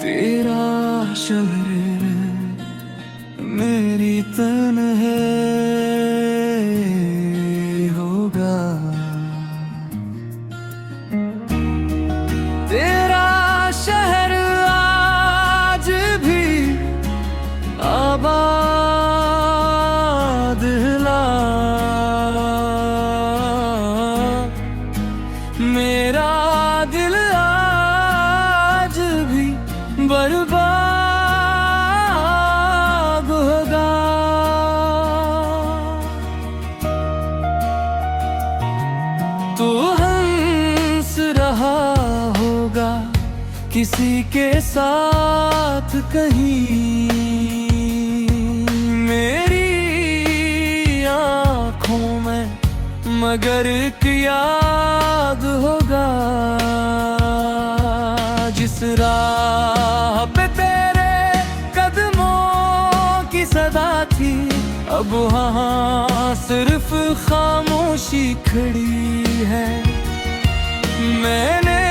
तेरा शहर मेरी तन्हाई होगा। तेरा शहर आज भी आबाद ला, मेरा दिल आज भी बर्बाद होगा। तू हंस रहा होगा किसी के साथ कहीं, मेरी आँखों में मगर एक याद होगा। जिस राह पे तेरे कदमों की सदा थी, अब वहाँ सिर्फ खामोशी खड़ी है। मैंने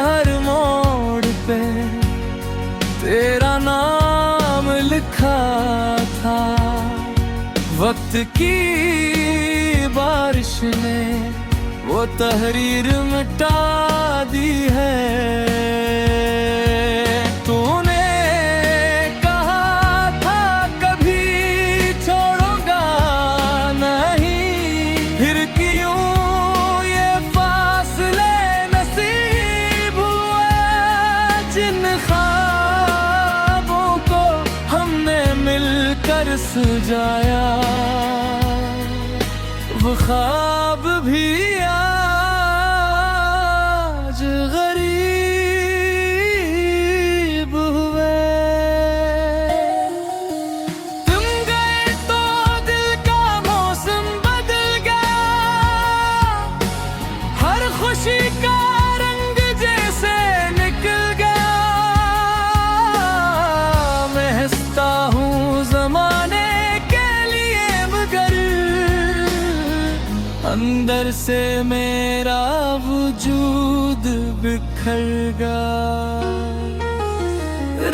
हर मोड़ पे तेरा नाम लिखा था, वक्त की बारिश ने वो तहरीर मिटा दी है। तूने कहा था कभी छोड़ूंगा नहीं, फिर क्यों ये फासले नसीब हुए। जिन ख्वाबों को हमने मिलकर सजाया, वो ख्वाब भी आज गरीब हुए। तुम गए तो दिल का मौसम बदल गया, हर खुशी का रंग जैसे निकल गया। मैं हंसता हूँ ज़माने के लिए, मगर अंदर से मेरा वजूद बिखर गया।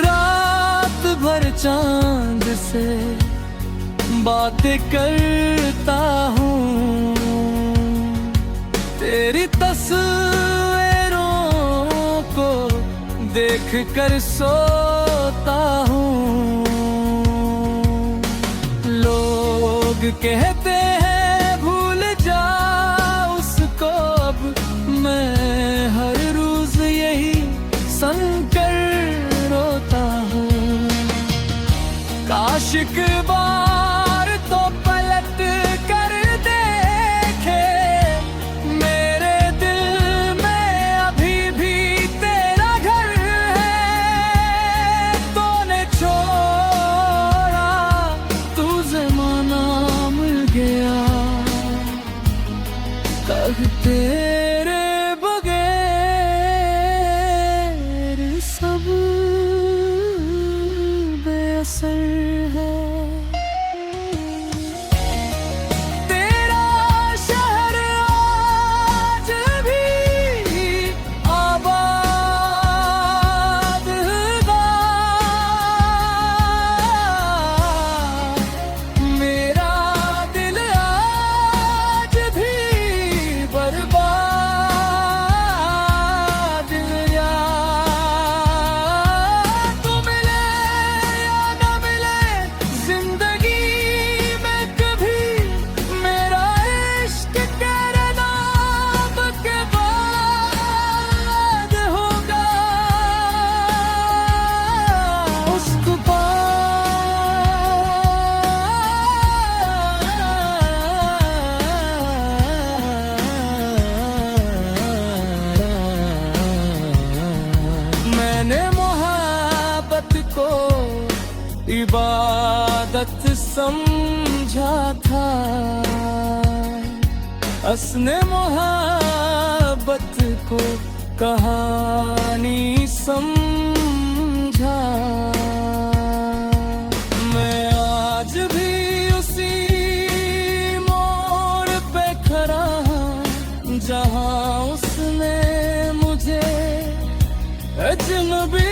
रात भर चांद से बातें करता हूँ, तेरी तस्वीरों को देख कर सोता हूँ। लोग कहते हैं भूल जा उसको, अब मैं हर रोज यही सुनकर रोता हूँ। काश एक बार तो पलट कर देखे, मेरे दिल में अभी भी तेरा घर है। तूने छोड़ा, तू ज़माना मिल गया, तब तेरे बगैर सब बेअसर है। तेरा शहर आज भी आबाद होगा, मेरा दिल आज भी बर्बाद या। तू मिले या न मिले जिंदगी में कभी, मेरा इश्क तेरे नाम के बाद होगा। उसको मैंने मोहब्बत को इबादत समझा था, असने मोहब्बत को कहानी समझा। मैं आज भी उसी मोड़ पे खड़ा हूँ जहाँ उसने मुझे अजनबी